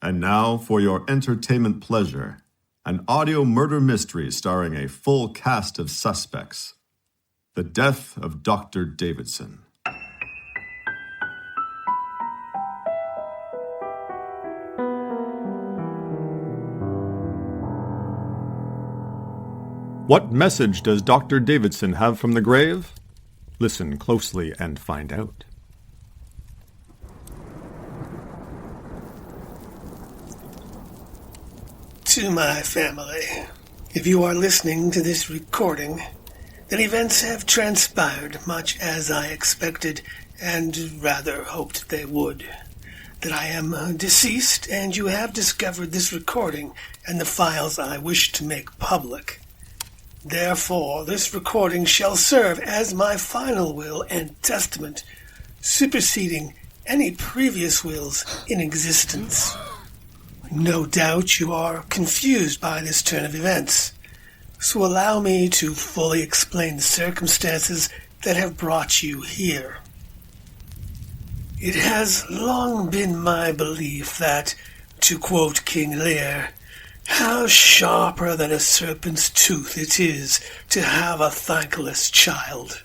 And now, for your entertainment pleasure, an audio murder mystery starring a full cast of suspects. The Death of Dr. Davidson. What message does Dr. Davidson have from the grave? Listen closely and find out. To my family, if you are listening to this recording, then events have transpired much as I expected and rather hoped they would. That I am deceased and you have discovered this recording and the files I wish to make public. Therefore, this recording shall serve as my final will and testament, superseding any previous wills in existence. No doubt you are confused by this turn of events, so allow me to fully explain the circumstances that have brought you here. It has long been my belief that, to quote King Lear, how sharper than a serpent's tooth it is to have a thankless child.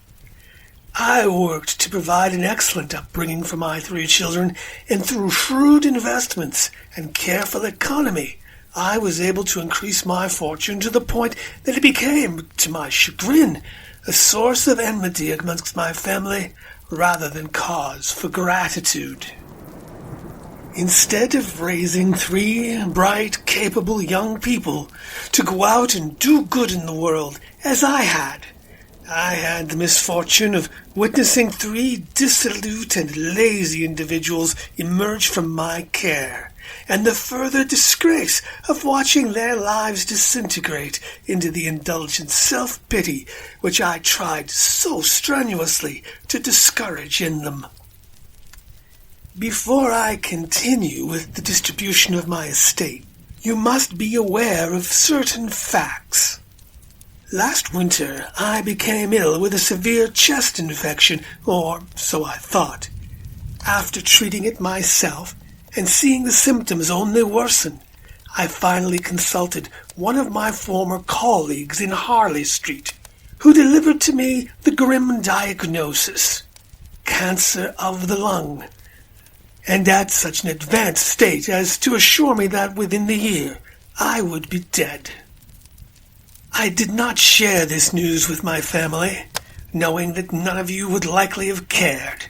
I worked to provide an excellent upbringing for my 3 children, and through shrewd investments and careful economy, I was able to increase my fortune to the point that it became, to my chagrin, a source of enmity amongst my family rather than cause for gratitude. Instead of raising 3 bright, capable young people to go out and do good in the world, as I had the misfortune of witnessing 3 dissolute and lazy individuals emerge from my care, and the further disgrace of watching their lives disintegrate into the indulgent self-pity which I tried so strenuously to discourage in them. Before I continue with the distribution of my estate, you must be aware of certain facts. Last winter, I became ill with a severe chest infection, or so I thought. After treating it myself and seeing the symptoms only worsen, I finally consulted one of my former colleagues in Harley Street, who delivered to me the grim diagnosis: cancer of the lung, and at such an advanced state as to assure me that within the year I would be dead. I did not share this news with my family, knowing that none of you would likely have cared.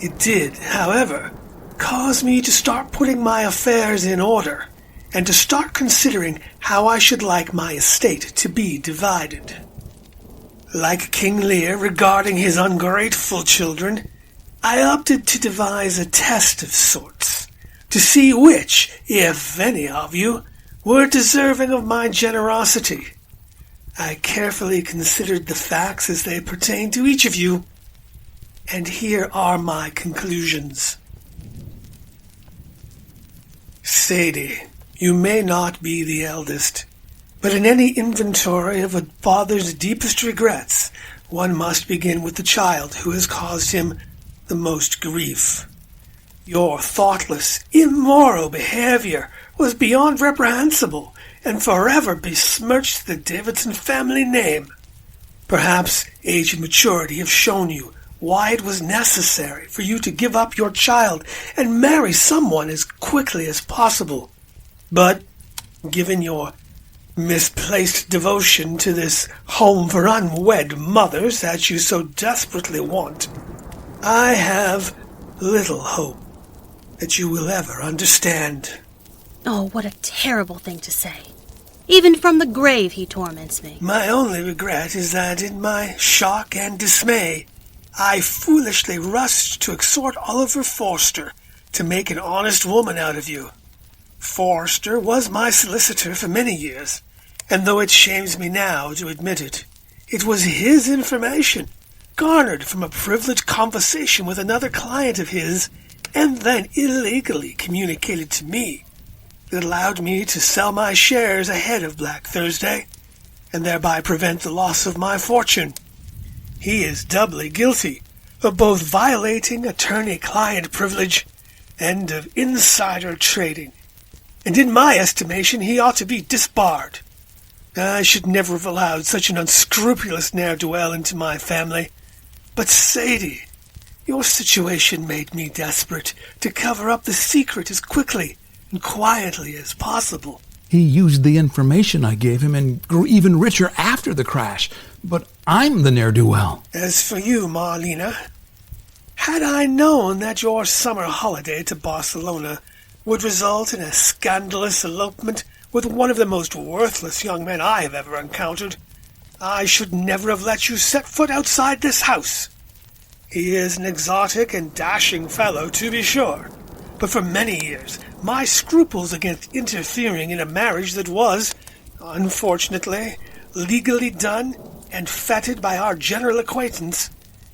It did, however, cause me to start putting my affairs in order, and to start considering how I should like my estate to be divided. Like King Lear regarding his ungrateful children, I opted to devise a test of sorts, to see which, if any of you, were deserving of my generosity. I carefully considered the facts as they pertain to each of you, and here are my conclusions. Sadie, you may not be the eldest, but in any inventory of a father's deepest regrets, one must begin with the child who has caused him the most grief. Your thoughtless, immoral behavior was beyond reprehensible, and forever besmirched the Davidson family name. Perhaps age and maturity have shown you why it was necessary for you to give up your child and marry someone as quickly as possible. But, given your misplaced devotion to this home for unwed mothers that you so desperately want, I have little hope that you will ever understand. Oh, what a terrible thing to say. Even from the grave he torments me. My only regret is that in my shock and dismay, I foolishly rushed to exhort Oliver Forster to make an honest woman out of you. Forster was my solicitor for many years, and though it shames me now to admit it, it was his information, garnered from a privileged conversation with another client of his, and then illegally communicated to me, that allowed me to sell my shares ahead of Black Thursday, and thereby prevent the loss of my fortune. He is doubly guilty of both violating attorney-client privilege and of insider trading and in my estimation he ought to be disbarred. I should never have allowed such an unscrupulous ne'er-do-well into my family. But Sadie, your situation made me desperate to cover up the secret as quickly and quietly as possible. He used the information I gave him and grew even richer after the crash, but I'm the ne'er-do-well. As for you, Marlena, had I known that your summer holiday to Barcelona would result in a scandalous elopement with one of the most worthless young men I have ever encountered, I should never have let you set foot outside this house. He is an exotic and dashing fellow, to be sure, but for many years my scruples against interfering in a marriage that was, unfortunately, legally done and feted by our general acquaintance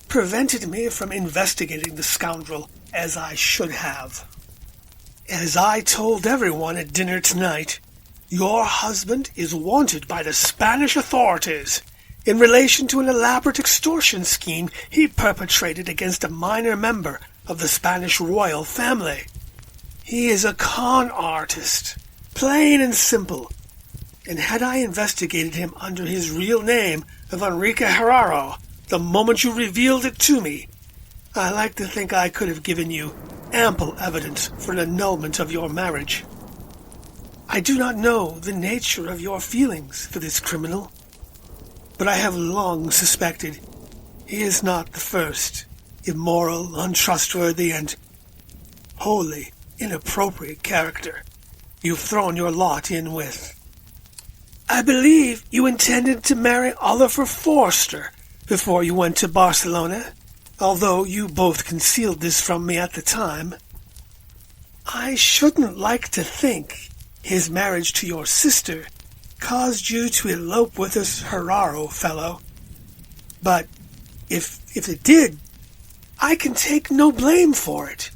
prevented me from investigating the scoundrel as I should have. As I told everyone at dinner tonight, your husband is wanted by the Spanish authorities in relation to an elaborate extortion scheme he perpetrated against a minor member of the Spanish royal family. He is a con artist, plain and simple, and had I investigated him under his real name of Enrique Herrero the moment you revealed it to me, I like to think I could have given you ample evidence for an annulment of your marriage. I do not know the nature of your feelings for this criminal, but I have long suspected he is not the first immoral, untrustworthy, and wholly inappropriate character you've thrown your lot in with. I believe you intended to marry Oliver Forster before you went to Barcelona, although you both concealed this from me at the time. I shouldn't like to think his marriage to your sister caused you to elope with this Herrero fellow, but if it did, I can take no blame for it.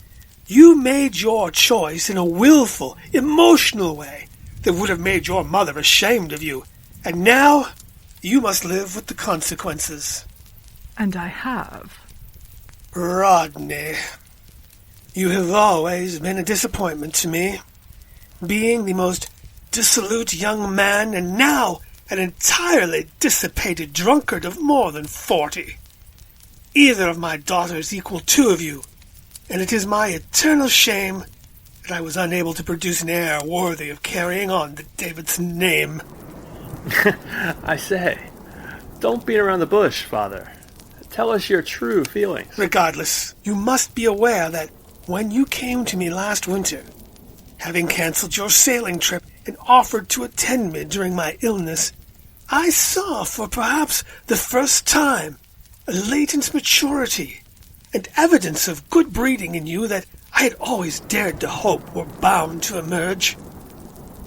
You made your choice in a willful, emotional way that would have made your mother ashamed of you, and now you must live with the consequences. And I have. Rodney, you have always been a disappointment to me, being the most dissolute young man and now an entirely dissipated drunkard of more than 40. Either of my daughters equal two of you, and it is my eternal shame that I was unable to produce an heir worthy of carrying on the Davidson name. I say, don't beat around the bush, Father. Tell us your true feelings. Regardless, you must be aware that when you came to me last winter, having cancelled your sailing trip and offered to attend me during my illness, I saw for perhaps the first time a latent maturity and evidence of good breeding in you that I had always dared to hope were bound to emerge.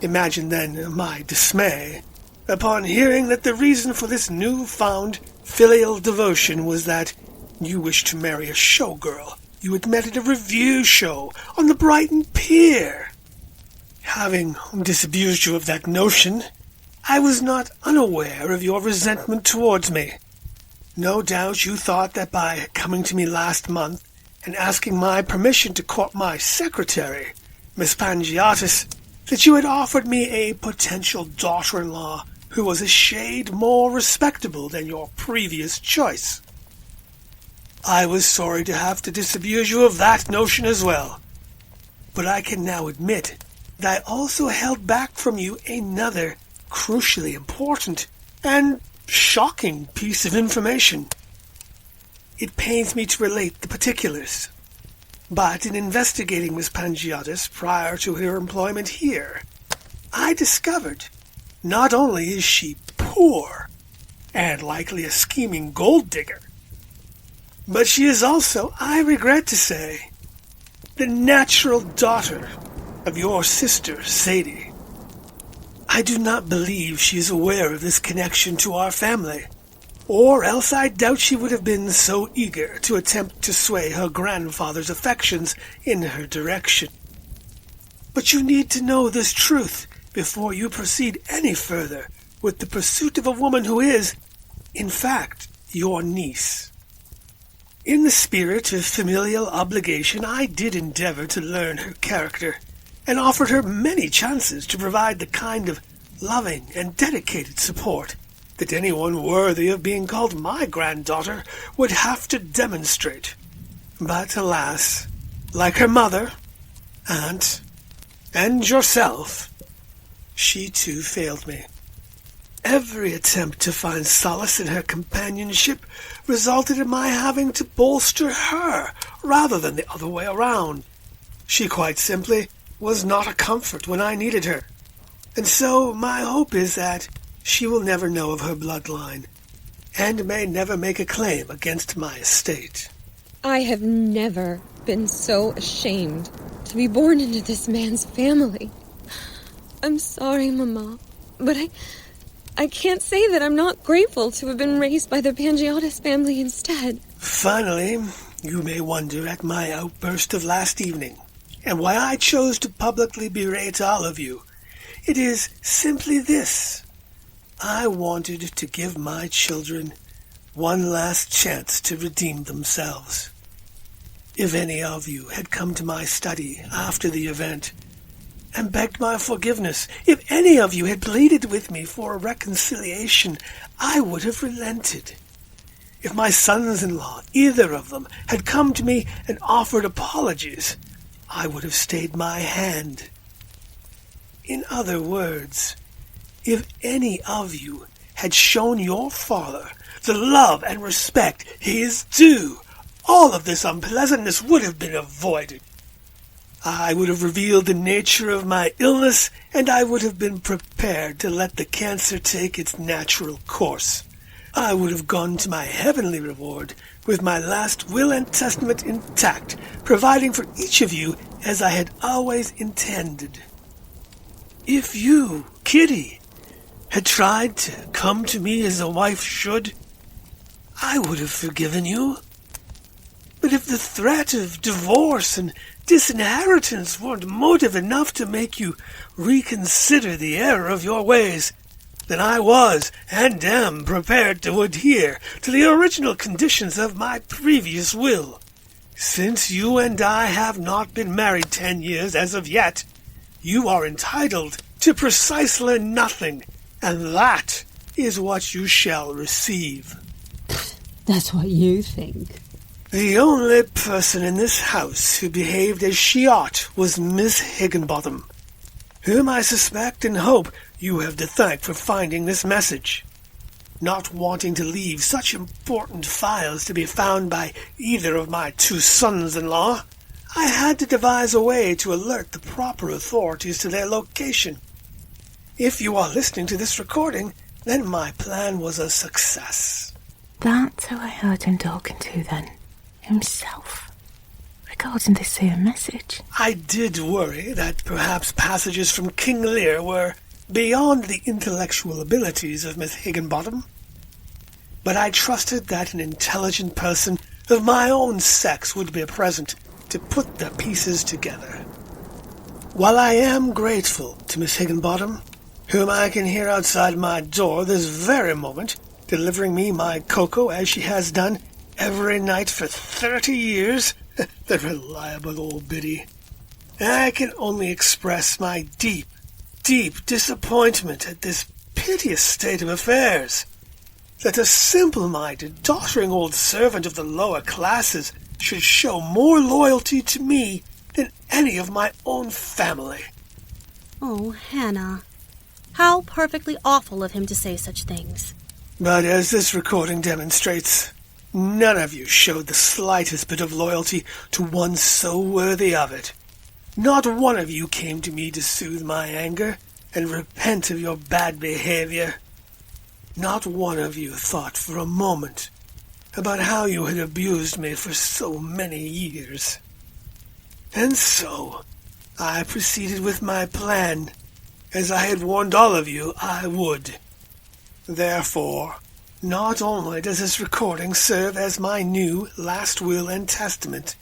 Imagine then my dismay upon hearing that the reason for this newfound filial devotion was that you wished to marry a showgirl you had met at a revue show on the Brighton Pier. Having disabused you of that notion, I was not unaware of your resentment towards me. No doubt you thought that by coming to me last month and asking my permission to court my secretary, Miss Pangiotis, that you had offered me a potential daughter-in-law who was a shade more respectable than your previous choice. I was sorry to have to disabuse you of that notion as well, but I can now admit that I also held back from you another crucially important and shocking piece of information. It pains me to relate the particulars, but in investigating Miss Pangiotis prior to her employment here, I discovered not only is she poor and likely a scheming gold digger, but she is also, I regret to say, the natural daughter of your sister, Sadie. I do not believe she is aware of this connection to our family, or else I doubt she would have been so eager to attempt to sway her grandfather's affections in her direction. But you need to know this truth before you proceed any further with the pursuit of a woman who is, in fact, your niece. In the spirit of familial obligation, I did endeavor to learn her character, and offered her many chances to provide the kind of loving and dedicated support that anyone worthy of being called my granddaughter would have to demonstrate. But alas, like her mother, aunt, and yourself, she too failed me. Every attempt to find solace in her companionship resulted in my having to bolster her rather than the other way around. She quite simply was not a comfort when I needed her, and so my hope is that she will never know of her bloodline, and may never make a claim against my estate. I have never been so ashamed to be born into this man's family. I'm sorry, Mama, but I can't say that I'm not grateful to have been raised by the Pangiotis family instead. Finally, you may wonder at my outburst of last evening, and why I chose to publicly berate all of you. It is simply this. I wanted to give my children one last chance to redeem themselves. If any of you had come to my study after the event and begged my forgiveness, if any of you had pleaded with me for a reconciliation, I would have relented. If my sons-in-law, either of them, had come to me and offered apologies, I would have stayed my hand. In other words, if any of you had shown your father the love and respect he is due, all of this unpleasantness would have been avoided. I would have revealed the nature of my illness, and I would have been prepared to let the cancer take its natural course. I would have gone to my heavenly reward with my last will and testament intact, providing for each of you as I had always intended. If you, Kitty, had tried to come to me as a wife should, I would have forgiven you. But if the threat of divorce and disinheritance weren't motive enough to make you reconsider the error of your ways, then I was and am prepared to adhere to the original conditions of my previous will. Since you and I have not been married 10 years as of yet, you are entitled to precisely nothing, and that is what you shall receive. That's what you think. The only person in this house who behaved as she ought was Miss Higginbotham, whom I suspect and hope you have to thank for finding this message. Not wanting to leave such important files to be found by either of my two sons-in-law, I had to devise a way to alert the proper authorities to their location. If you are listening to this recording, then my plan was a success. That's who I heard him talking to then. Himself. Regarding this here message. I did worry that perhaps passages from King Lear were beyond the intellectual abilities of Miss Higginbotham. But I trusted that an intelligent person of my own sex would be present to put the pieces together. While I am grateful to Miss Higginbotham, whom I can hear outside my door this very moment, delivering me my cocoa as she has done every night for 30 years, the reliable old biddy, I can only express my deep, deep disappointment at this piteous state of affairs, that a simple-minded, doddering old servant of the lower classes should show more loyalty to me than any of my own family. Oh, Hannah, how perfectly awful of him to say such things. But as this recording demonstrates, none of you showed the slightest bit of loyalty to one so worthy of it. Not one of you came to me to soothe my anger and repent of your bad behavior. Not one of you thought for a moment about how you had abused me for so many years. And so, I proceeded with my plan, as I had warned all of you I would. Therefore, not only does this recording serve as my new last will and testament,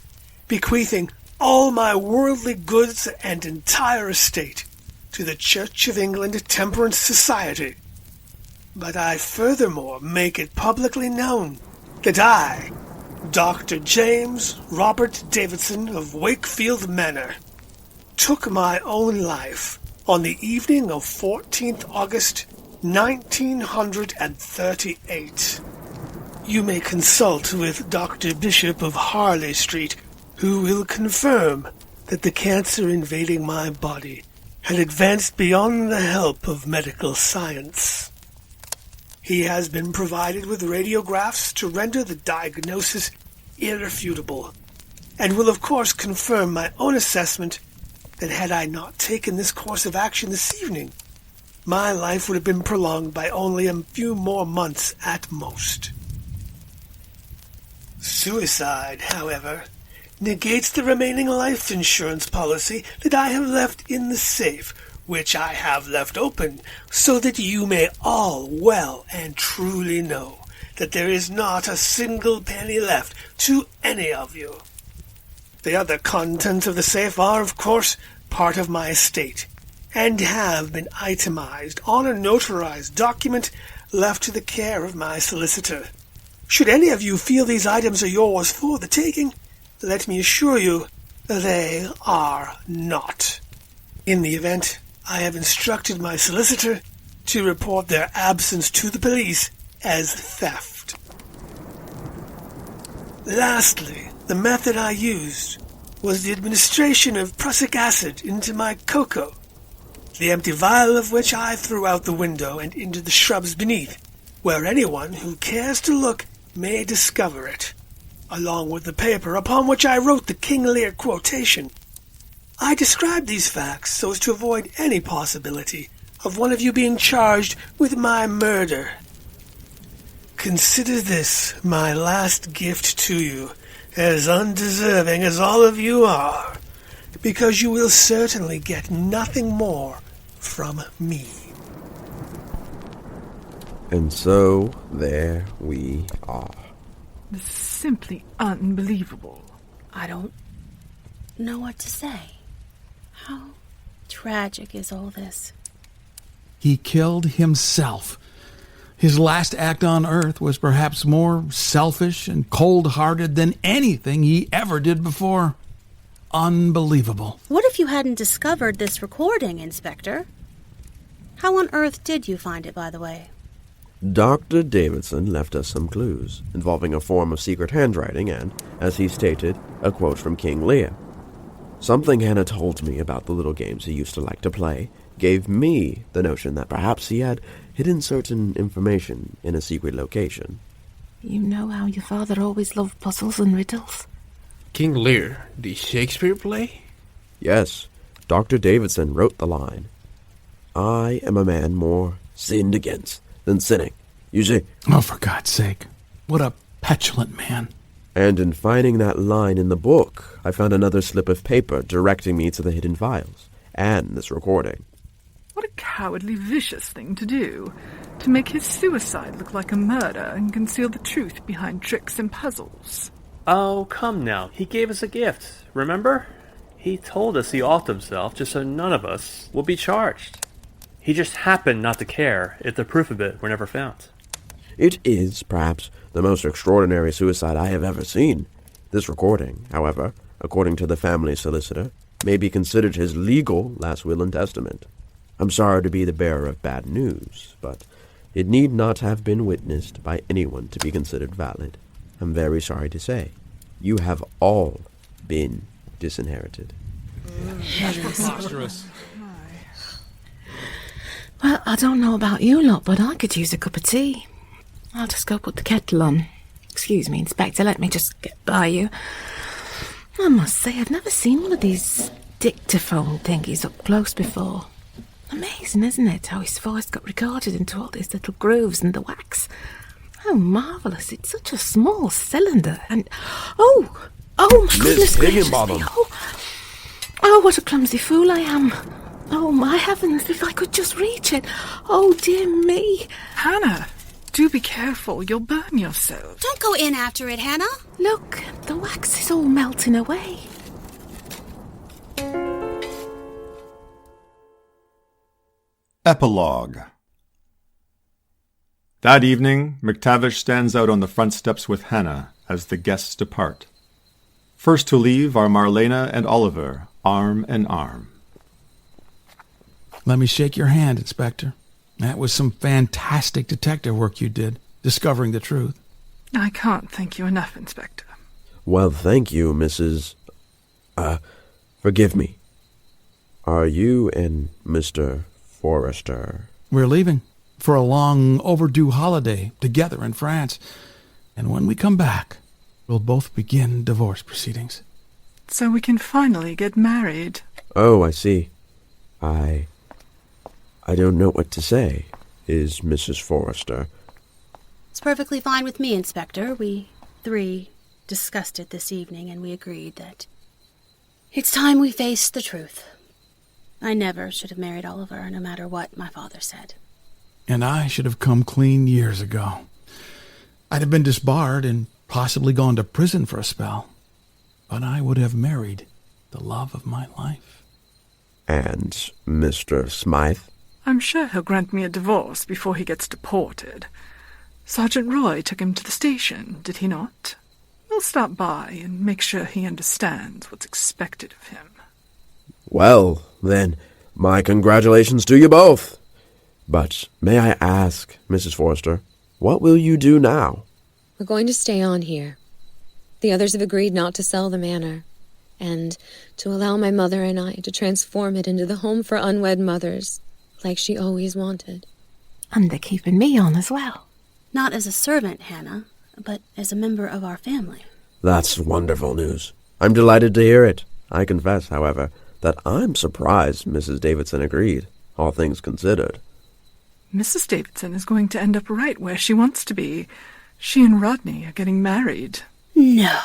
bequeathing all my worldly goods and entire estate to the Church of England Temperance Society, but I furthermore make it publicly known that I, Dr. James Robert Davidson of Wakefield Manor, took my own life on the evening of 14th August, 1938. You may consult with Dr. Bishop of Harley Street, who will confirm that the cancer invading my body had advanced beyond the help of medical science. He has been provided with radiographs to render the diagnosis irrefutable, and will of course confirm my own assessment that had I not taken this course of action this evening, my life would have been prolonged by only a few more months at most. Suicide, however, negates the remaining life insurance policy that I have left in the safe, which I have left open, so that you may all well and truly know that there is not a single penny left to any of you. The other contents of the safe are, of course, part of my estate, and have been itemized on a notarized document left to the care of my solicitor. Should any of you feel these items are yours for the taking, let me assure you, they are not. In the event, I have instructed my solicitor to report their absence to the police as theft. Lastly, the method I used was the administration of prussic acid into my cocoa, the empty vial of which I threw out the window and into the shrubs beneath, where anyone who cares to look may discover it, along with the paper upon which I wrote the King Lear quotation. I described these facts so as to avoid any possibility of one of you being charged with my murder. Consider this my last gift to you, as undeserving as all of you are, because you will certainly get nothing more from me. And so, there we are. This is simply unbelievable. I don't know what to say. How tragic is all this? He killed himself. His last act on Earth was perhaps more selfish and cold-hearted than anything he ever did before. Unbelievable. What if you hadn't discovered this recording, Inspector? How on earth did you find it, by the way? Dr. Davidson left us some clues, involving a form of secret handwriting and, as he stated, a quote from King Lear. Something Hannah told me about the little games he used to like to play gave me the notion that perhaps he had hidden certain information in a secret location. You know how your father always loved puzzles and riddles? King Lear, the Shakespeare play? Yes, Dr. Davidson wrote the line. I am a man more sinned against than sinning, you see. Oh, for God's sake. What a petulant man. And in finding that line in the book, I found another slip of paper directing me to the hidden files, and this recording. What a cowardly, vicious thing to do, to make his suicide look like a murder and conceal the truth behind tricks and puzzles. Oh, come now. He gave us a gift, remember? He told us he offed himself just so none of us will be charged. He just happened not to care if the proof of it were never found. It is, perhaps, the most extraordinary suicide I have ever seen. This recording, however, according to the family solicitor, may be considered his legal last will and testament. I'm sorry to be the bearer of bad news, but it need not have been witnessed by anyone to be considered valid. I'm very sorry to say, you have all been disinherited. Well, I don't know about you lot, but I could use a cup of tea. I'll just go put the kettle on. Excuse me, Inspector, let me just get by you. I must say, I've never seen one of these dictaphone thingies up close before. Amazing, isn't it, how his voice got recorded into all these little grooves in the wax. How marvellous. It's such a small cylinder. And, oh my goodness gracious me. Oh, what a clumsy fool I am. Oh, my heavens, if I could just reach it. Oh, dear me. Hannah, do be careful. You'll burn yourself. Don't go in after it, Hannah. Look, the wax is all melting away. Epilogue. That evening, McTavish stands out on the front steps with Hannah as the guests depart. First to leave are Marlena and Oliver, arm in arm. Let me shake your hand, Inspector. That was some fantastic detective work you did, discovering the truth. I can't thank you enough, Inspector. Well, thank you, Mrs. Forgive me. Are you and Mr. Forrester? We're leaving for a long overdue holiday together in France. And when we come back, we'll both begin divorce proceedings. So we can finally get married. Oh, I see. I don't know what to say. Is Mrs. Forrester? It's perfectly fine with me, Inspector. We three discussed it this evening, and we agreed that it's time we faced the truth. I never should have married Oliver, no matter what my father said. And I should have come clean years ago. I'd have been disbarred and possibly gone to prison for a spell. But I would have married the love of my life. And Mr. Smythe? I'm sure he'll grant me a divorce before he gets deported. Sergeant Roy took him to the station, did he not? We'll stop by and make sure he understands what's expected of him. Well, then, my congratulations to you both. But may I ask, Mrs. Forrester, what will you do now? We're going to stay on here. The others have agreed not to sell the manor, and to allow my mother and I to transform it into the home for unwed mothers, like she always wanted. And they're keeping me on as well. Not as a servant, Hannah, but as a member of our family. That's wonderful news. I'm delighted to hear it. I confess, however, that I'm surprised Mrs. Davidson agreed, all things considered. Mrs. Davidson is going to end up right where she wants to be. She and Rodney are getting married. No.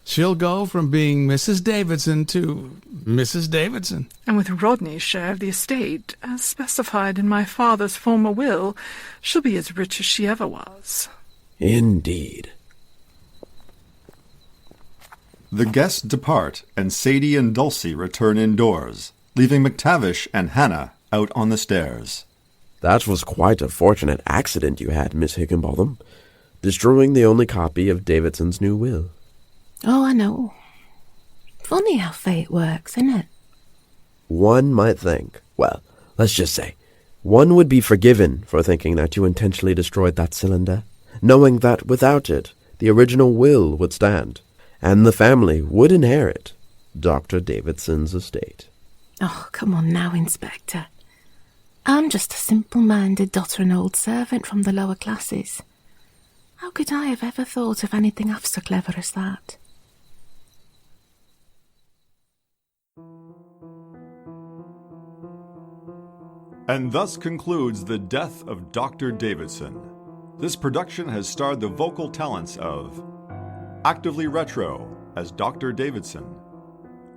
She'll go from being Mrs. Davidson to Mrs. Davidson. And with Rodney's share of the estate, as specified in my father's former will, she'll be as rich as she ever was. Indeed. The guests depart, and Sadie and Dulcie return indoors, leaving McTavish and Hannah out on the stairs. That was quite a fortunate accident you had, Miss Higginbotham, destroying the only copy of Davidson's new will. Oh, I know. Funny how fate works, isn't it? One might think, well, let's just say, one would be forgiven for thinking that you intentionally destroyed that cylinder, knowing that without it, the original will would stand, and the family would inherit Dr. Davidson's estate. Oh, come on now, Inspector. I'm just a simple-minded daughter and old servant from the lower classes. How could I have ever thought of anything half so clever as that? And thus concludes The Death of Dr. Davidson. This production has starred the vocal talents of Actively Retro as Dr. Davidson,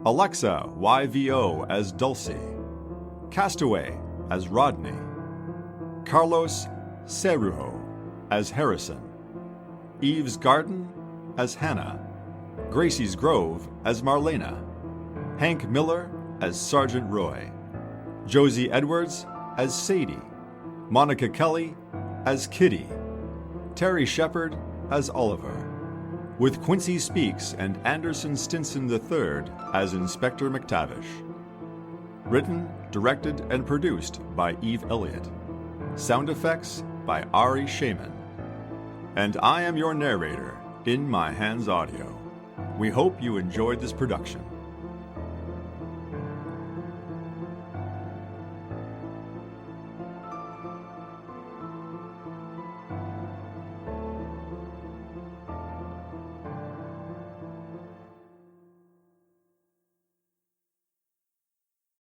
Alexa YVO as Dulcie, Castaway as Rodney, Carlos Cerrujo as Harrison, Eve's Garden as Hannah, Gracie's Grove as Marlena, Hank Miller as Sergeant Roy, Josie Edwards as Sadie, Monica Kelly as Kitty, Terry Shepard as Oliver, with Quincy Speaks and Anderson Stinson III as Inspector McTavish. Written, directed, and produced by Eve Elliot. Sound effects by Ari Shaman. And I am your narrator, In My Hands Audio. We hope you enjoyed this production.